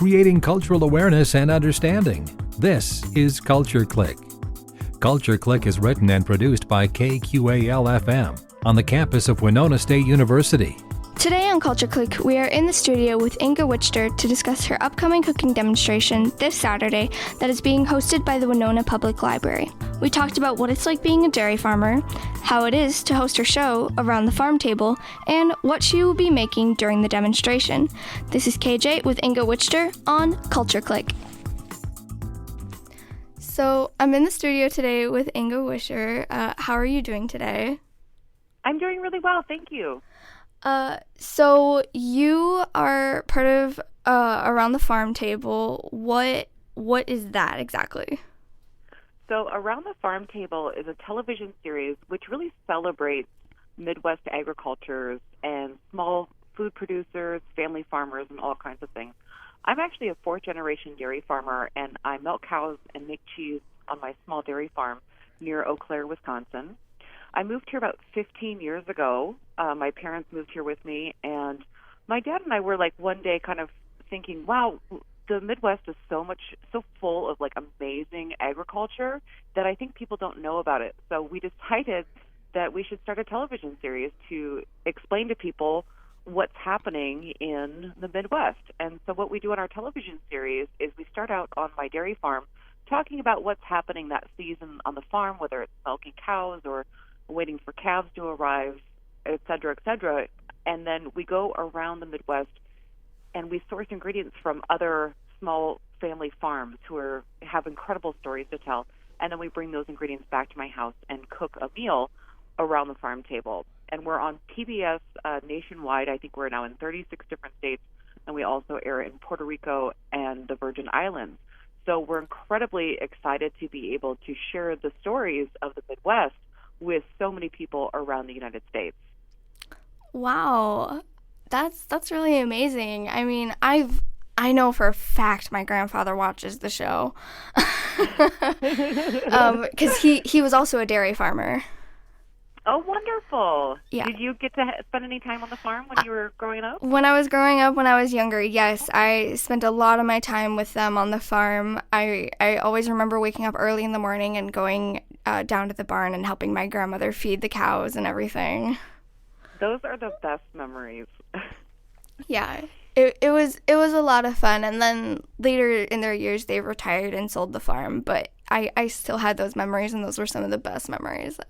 creating cultural awareness and understanding. This is Culture Clique. Culture Clique is written and produced by KQAL-FM on the campus of Winona State University. Today on Culture Clique, we are in the studio with Inga Witscher to discuss her upcoming cooking demonstration this Saturday that is being hosted by the Winona Public Library. We talked about what it's like being a dairy farmer, how it is to host her show Around the Farm Table, and what she will be making during the demonstration. This is KJ with Inga Witscher on Culture Clique. So I'm in the studio today with Inga Witscher. How are you doing today? I'm doing really well, thank you. So you are part of Around the Farm Table. What is that exactly? So Around the Farm Table is a television series which really celebrates Midwest agricultures and small food producers, family farmers, and all kinds of things. I'm actually a fourth-generation dairy farmer, and I milk cows and make cheese on my small dairy farm near Eau Claire, Wisconsin. I moved here about 15 years ago. My parents moved here with me, and my dad and I were like one day kind of thinking, wow, the Midwest is so full of like amazing agriculture that I think people don't know about it. So we decided that we should start a television series to explain to people what's happening in the Midwest. And so what we do on our television series is we start out on my dairy farm talking about what's happening that season on the farm, whether it's milking cows or waiting for calves to arrive, et cetera, and then we go around the Midwest and we source ingredients from other small family farms who have incredible stories to tell, and then we bring those ingredients back to my house and cook a meal around the farm table. And we're on PBS nationwide. I think we're now in 36 different states, and we also air in Puerto Rico and the Virgin Islands. So we're incredibly excited to be able to share the stories of the Midwest with so many people around the United States. Wow, that's really amazing. I mean, I know for a fact my grandfather watches the show because he was also a dairy farmer. Oh, wonderful. Yeah. Did you get to spend any time on the farm when you were growing up? When I was growing up, when I was younger, yes, I spent a lot of my time with them on the farm. I always remember waking up early in the morning and going down to the barn and helping my grandmother feed the cows and everything. Those are the best memories. Yeah, it was a lot of fun. And then later in their years, they retired and sold the farm. But I still had those memories, and those were some of the best memories.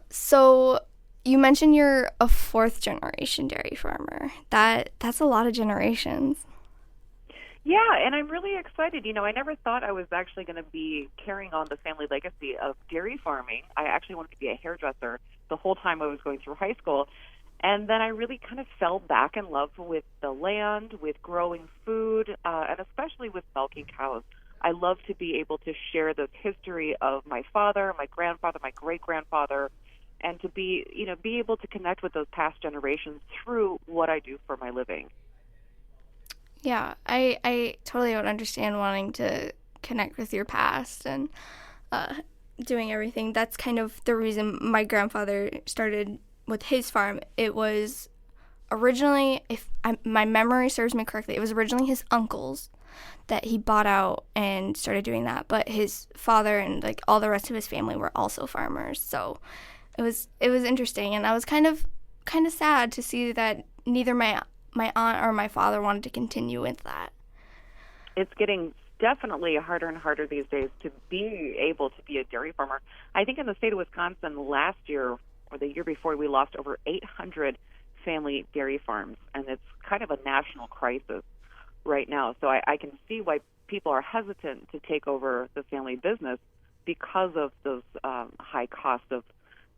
So you mentioned you're a fourth-generation dairy farmer. That's a lot of generations. Yeah, and I'm really excited. You know, I never thought I was actually going to be carrying on the family legacy of dairy farming. I actually wanted to be a hairdresser the whole time I was going through high school. And then I really kind of fell back in love with the land, with growing food, and especially with milking cows. I love to be able to share this history of my father, my grandfather, my great-grandfather, and to be able to connect with those past generations through what I do for my living. Yeah, I totally don't understand wanting to connect with your past and doing everything. That's kind of the reason my grandfather started with his farm. It was originally, if my memory serves me correctly, it was originally his uncle's that he bought out and started doing that. But his father and like all the rest of his family were also farmers. So it was interesting, and I was kind of sad to see that neither my aunt or my father wanted to continue with that. It's getting definitely harder and harder these days to be able to be a dairy farmer. I think in the state of Wisconsin last year or the year before, we lost over 800 family dairy farms, and it's kind of a national crisis right now. So I can see why people are hesitant to take over the family business because of those high costs of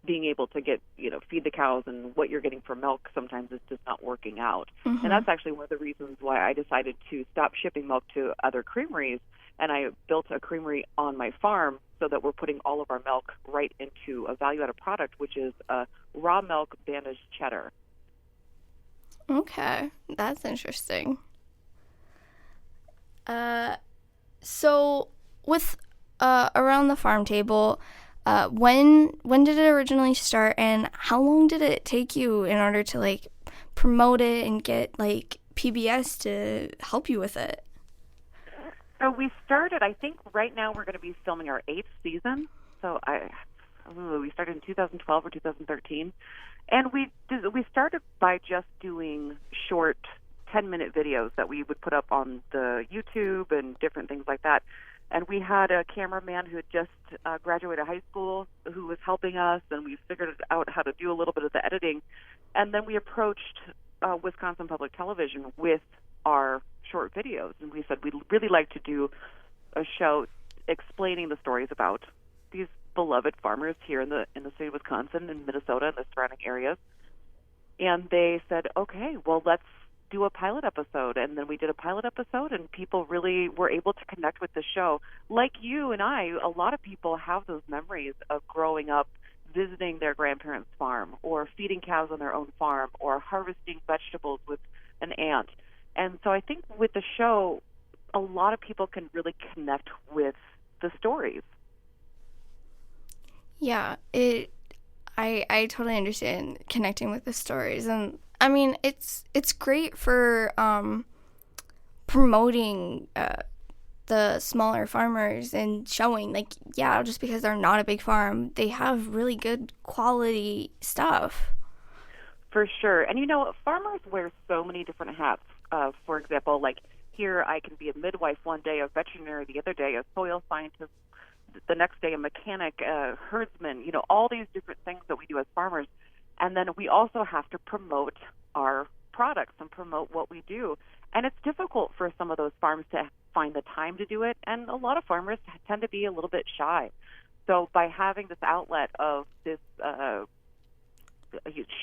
being able to get, feed the cows, and what you're getting for milk sometimes is just not working out. Mm-hmm. And that's actually one of the reasons why I decided to stop shipping milk to other creameries, and I built a creamery on my farm so that we're putting all of our milk right into a value-added product, which is a raw milk bandaged cheddar. Okay, that's interesting. So with Around the Farm Table, when did it originally start, and how long did it take you in order to promote it and get PBS to help you with it? So we started, I think right now we're going to be filming our 8th season. So we started in 2012 or 2013. And we started by just doing short 10-minute videos that we would put up on the YouTube and different things like that. And we had a cameraman who had just graduated high school who was helping us, and we figured out how to do a little bit of the editing. And then we approached Wisconsin Public Television with our short videos, and we said we'd really like to do a show explaining the stories about these beloved farmers here in the state of Wisconsin and Minnesota and the surrounding areas. And they said, okay, well, let's do a pilot episode. And then we did a pilot episode, and people really were able to connect with the show. Like you and I, a lot of people have those memories of growing up visiting their grandparents' farm, or feeding cows on their own farm, or harvesting vegetables with an aunt. And so I think with the show, a lot of people can really connect with the stories. Yeah, I totally understand connecting with the stories, and I mean it's great for promoting the smaller farmers and showing, like, yeah, just because they're not a big farm, they have really good quality stuff. For sure. And farmers wear so many different hats. For example, like here I can be a midwife one day, a veterinary the other day, a soil scientist the next day, a mechanic, a herdsman, all these different things that we do as farmers. And then we also have to promote our products and promote what we do. And it's difficult for some of those farms to find the time to do it. And a lot of farmers tend to be a little bit shy. So by having this outlet of this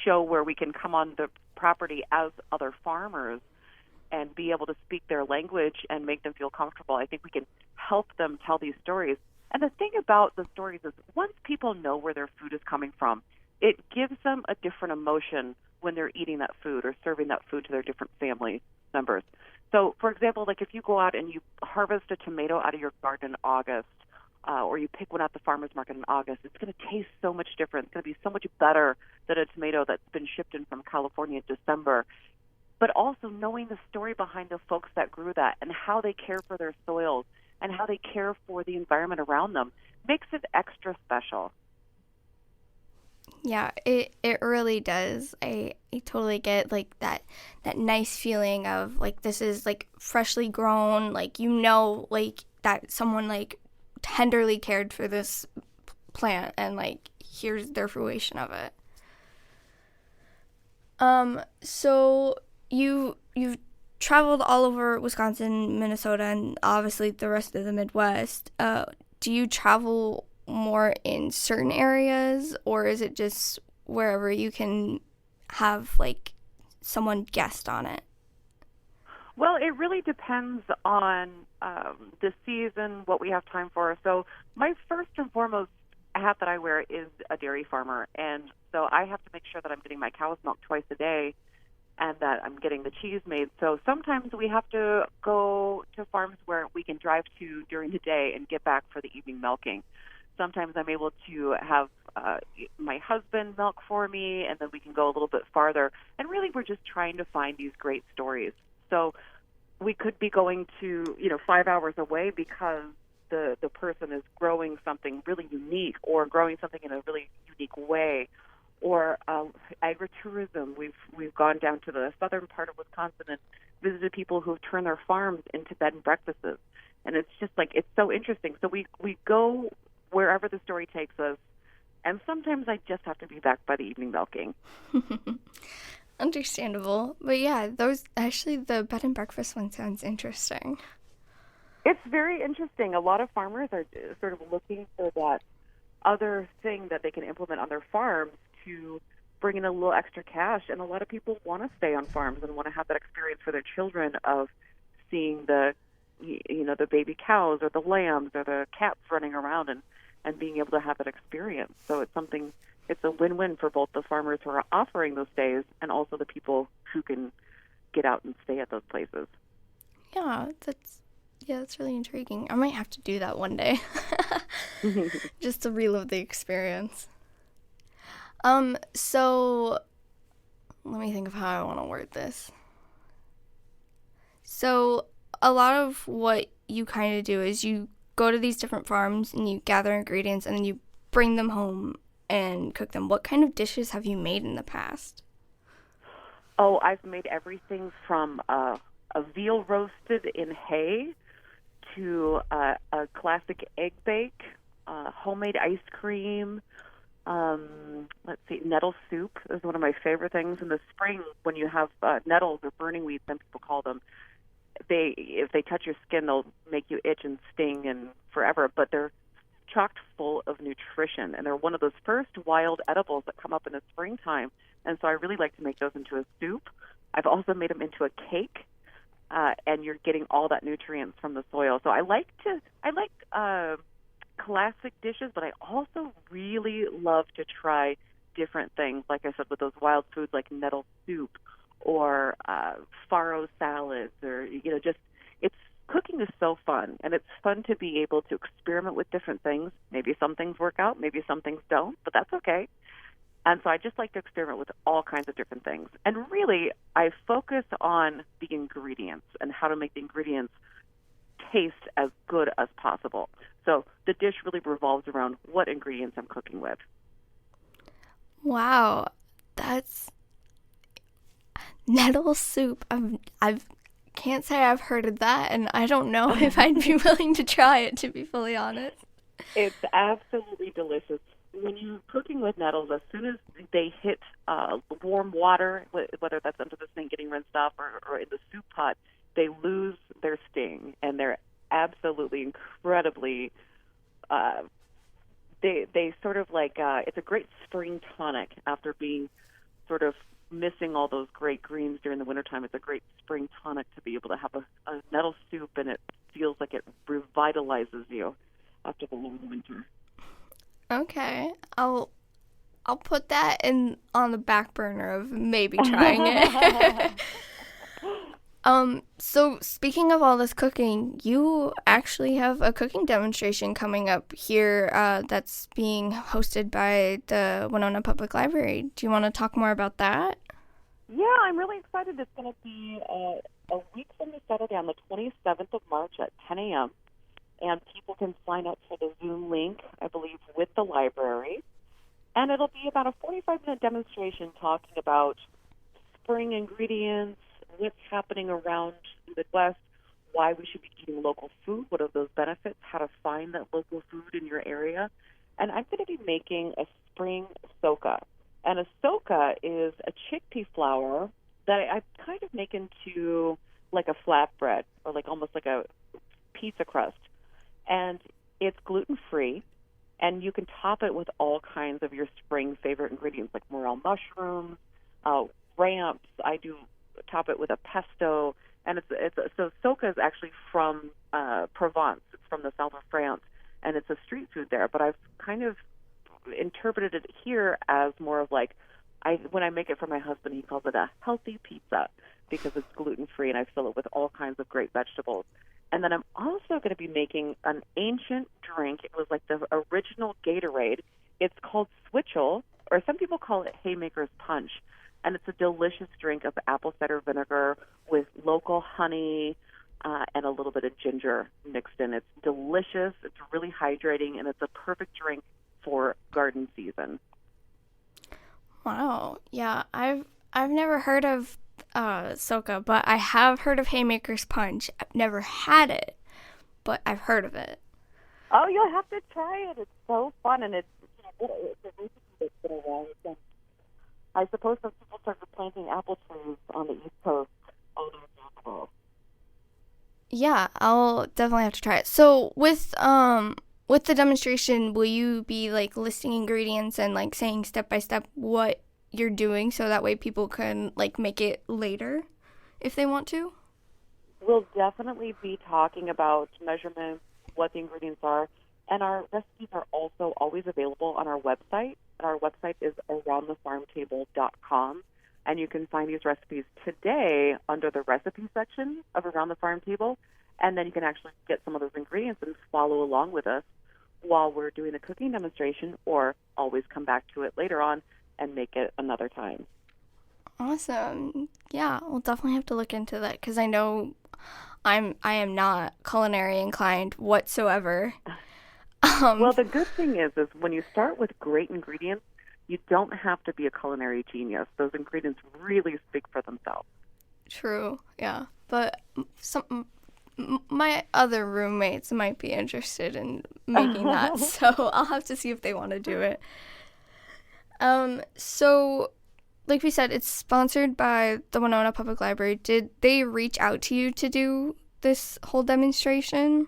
show where we can come on the property as other farmers and be able to speak their language and make them feel comfortable, I think we can help them tell these stories. And the thing about the stories is once people know where their food is coming from, it gives them a different emotion when they're eating that food or serving that food to their different family members. So, for example, like if you go out and you harvest a tomato out of your garden in August, or you pick one at the farmer's market in August, it's going to taste so much different. It's going to be so much better than a tomato that's been shipped in from California in December. But also knowing the story behind the folks that grew that and how they care for their soils and how they care for the environment around them makes it extra special. Yeah, it really does. I totally get like that nice feeling of like this is like freshly grown, like like that someone like tenderly cared for this plant and like here's their fruition of it. So you've traveled all over Wisconsin, Minnesota, and obviously the rest of the Midwest. Do you travel more in certain areas, or is it just wherever you can have like someone guest on it? Well, it really depends on the season, what we have time for. So my first and foremost hat that I wear is a dairy farmer, and so I have to make sure that I'm getting my cow's milk twice a day and that I'm getting the cheese made. So sometimes we have to go to farms where we can drive to during the day and get back for the evening milking. Sometimes I'm able to have my husband milk for me, and then we can go a little bit farther. And really, we're just trying to find these great stories. So we could be going to, 5 hours away because the person is growing something really unique or growing something in a really unique way. Or agritourism. We've gone down to the southern part of Wisconsin and visited people who have turned their farms into bed and breakfasts. And it's just like, it's so interesting. So we go wherever the story takes us, and sometimes I just have to be back by the evening milking. Understandable. But yeah, the bed and breakfast one sounds interesting. It's very interesting. A lot of farmers are sort of looking for that other thing that they can implement on their farms to bring in a little extra cash. And a lot of people want to stay on farms and want to have that experience for their children of seeing the baby cows or the lambs or the cats running around and being able to have that experience. So it's a win-win for both the farmers who are offering those stays and also the people who can get out and stay at those places. Yeah, that's really intriguing. I might have to do that one day just to relive the experience. So let me think of how I want to word this. So a lot of what you kind of do is you go to these different farms and you gather ingredients and then you bring them home and cook them. What kind of dishes have you made in the past? Oh, I've made everything from a veal roasted in hay to a classic egg bake, homemade ice cream. Let's see, nettle soup is one of my favorite things. In the spring, when you have nettles or burning weeds, some people call them, if they touch your skin, they'll make you itch and sting and forever. But they're chocked full of nutrition, and they're one of those first wild edibles that come up in the springtime. And so I really like to make those into a soup. I've also made them into a cake, and you're getting all that nutrients from the soil. So I like classic dishes, but I also really love to try different things. Like I said, with those wild foods like nettle soup or farro salads, or just cooking is so fun, and it's fun to be able to experiment with different things. Maybe some things work out, maybe some things don't, but that's okay. And so I just like to experiment with all kinds of different things. And really, I focus on the ingredients and how to make the ingredients taste as good as possible. So the dish really revolves around what ingredients I'm cooking with. Wow, that's nettle soup. I've can't say I've heard of that, and I don't know if I'd be willing to try it, to be fully honest. It's absolutely delicious. When you're cooking with nettles, as soon as they hit warm water, whether that's under the sink getting rinsed off or in the soup pot, they lose their sting, and they're absolutely incredibly, they sort of like, it's a great spring tonic after being sort of missing all those great greens during the wintertime. It's a great spring tonic to be able to have a nettle soup, and it feels like it revitalizes you after the long winter. Okay, I'll put that on the back burner of maybe trying it. So speaking of all this cooking, you actually have a cooking demonstration coming up here that's being hosted by the Winona Public Library. Do you want to talk more about that? Yeah, I'm really excited. It's going to be a week from this Saturday on the 27th of March at 10 a.m., and people can sign up for the Zoom link, I believe, with the library. And it'll be about a 45-minute demonstration talking about spring ingredients, what's happening around the Midwest, why we should be eating local food, what are those benefits, how to find that local food in your area. And I'm going to be making a spring soca. And a soca is a chickpea flour that I kind of make into like a flatbread or like almost like a pizza crust. And it's gluten-free, and you can top it with all kinds of your spring favorite ingredients like morel mushrooms, ramps. I do top it with a pesto, and so soca is actually from Provence. It's from the south of France, and it's a street food there. But I've kind of interpreted it here as more of like, when I make it for my husband, he calls it a healthy pizza because it's gluten-free, and I fill it with all kinds of great vegetables. And then I'm also going to be making an ancient drink. It was like the original Gatorade. It's called Switchel, or some people call it Haymaker's Punch. And it's a delicious drink of apple cider vinegar with local honey and a little bit of ginger mixed in. It's delicious. It's really hydrating, and it's a perfect drink for garden season. Wow. Yeah, I've never heard of soca, but I have heard of Haymaker's Punch. I've never had it, but I've heard of it. Oh, you'll have to try it. It's so fun, and it's a recipe that's been around. And I suppose some people started planting apple trees on the East Coast all those years ago. Yeah, I'll definitely have to try it. So with the demonstration, will you be like listing ingredients and like saying step by step what you're doing so that way people can like make it later if they want to? We'll definitely be talking about measurements, what the ingredients are, and our recipes are also always available on our website. Our website is aroundthefarmtable.com, and you can find these recipes today under the recipe section of Around the Farm Table, and then you can actually get some of those ingredients and follow along with us while we're doing the cooking demonstration, or always come back to it later on and make it another time. Awesome. Yeah, we'll definitely have to look into that because I know I am not culinary inclined whatsoever. Well, the good thing is when you start with great ingredients, you don't have to be a culinary genius. Those ingredients really speak for themselves. True, yeah. But my other roommates might be interested in making that, so I'll have to see if they want to do it. So, like we said, it's sponsored by the Winona Public Library. Did they reach out to you to do this whole demonstration?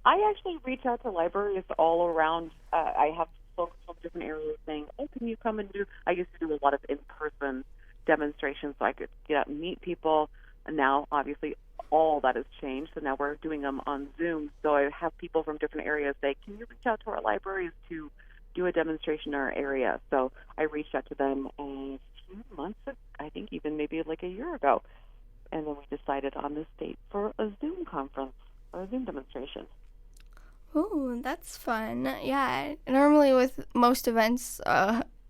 I actually reach out to libraries all around. I have folks from different areas saying, oh, can you come and do... I used to do a lot of in-person demonstrations so I could get out and meet people. And now, obviously, all that has changed. So now we're doing them on Zoom. So I have people from different areas say, can you reach out to our libraries to do a demonstration in our area? So I reached out to them a few months ago, I think even maybe like a year ago. And then we decided on this date for a Zoom conference or a Zoom demonstration. Ooh, that's fun. Yeah, normally with most events,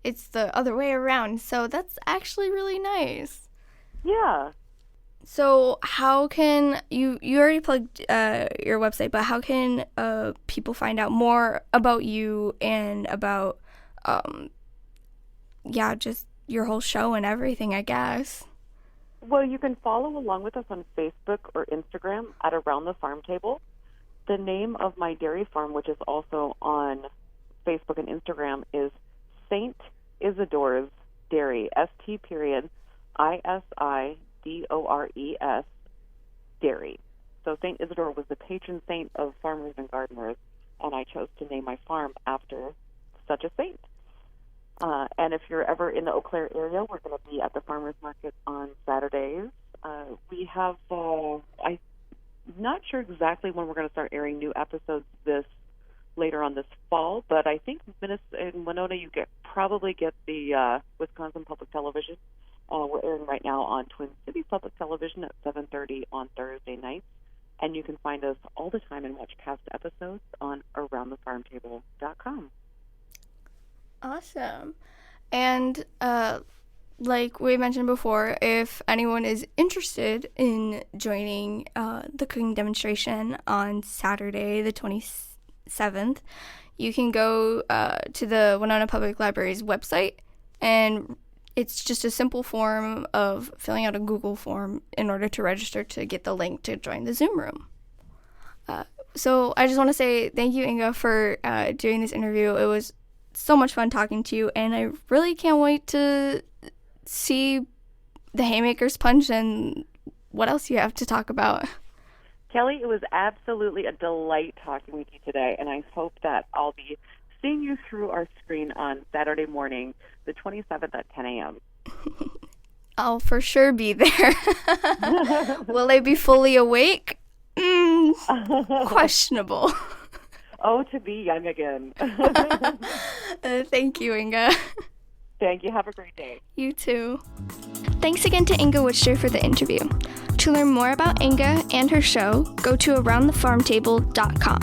it's the other way around. So that's actually really nice. Yeah. So how can you already plugged your website, but how can people find out more about you and about, just your whole show and everything, I guess? Well, you can follow along with us on Facebook or Instagram at Around the Farm Table. The name of my dairy farm, which is also on Facebook and Instagram, is St. Isidore's Dairy, ST.ISIDORES Dairy. So St. Isidore was the patron saint of farmers and gardeners, and I chose to name my farm after such a saint. And if you're ever in the Eau Claire area, we're going to be at the farmers market on Saturdays. We have, I'm not sure exactly when we're going to start airing new episodes later on this fall, but I think in Winona you probably get the Wisconsin Public Television. We're airing right now on Twin Cities Public Television at 7:30 on Thursday nights, and you can find us all the time and watch past episodes on AroundTheFarmTable.com. Awesome. And like we mentioned before, if anyone is interested in joining the cooking demonstration on Saturday, the 27th, you can go to the Winona Public Library's website, and it's just a simple form of filling out a Google form in order to register to get the link to join the Zoom room. So I just want to say thank you, Inga, for doing this interview. It was so much fun talking to you, and I really can't wait to see the Haymakers Punch and what else you have to talk about. Kelly, it was absolutely a delight talking with you today, and I hope that I'll be seeing you through our screen on Saturday morning, the 27th at 10 a.m. I'll for sure be there. Will I be fully awake? Questionable. Oh, to be young again. Thank you, Inga. Thank you. Have a great day. You too. Thanks again to Inga Witscher for the interview. To learn more about Inga and her show, go to AroundTheFarmTable.com.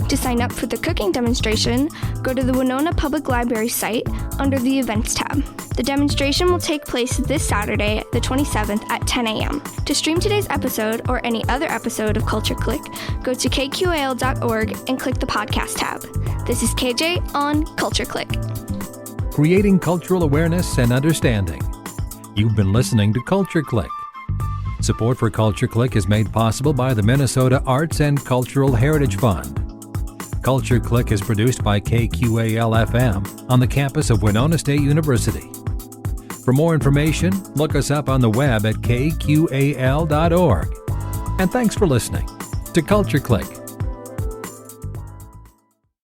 To sign up for the cooking demonstration, go to the Winona Public Library site under the Events tab. The demonstration will take place this Saturday, the 27th at 10 a.m. To stream today's episode or any other episode of Culture Clique, go to kqal.org and click the podcast tab. This is KJ on Culture Clique. Creating cultural awareness and understanding. You've been listening to Culture Clique. Support for Culture Clique is made possible by the Minnesota Arts and Cultural Heritage Fund. Culture Clique is produced by KQAL-FM on the campus of Winona State University. For more information, look us up on the web at kqal.org. And thanks for listening to Culture Clique.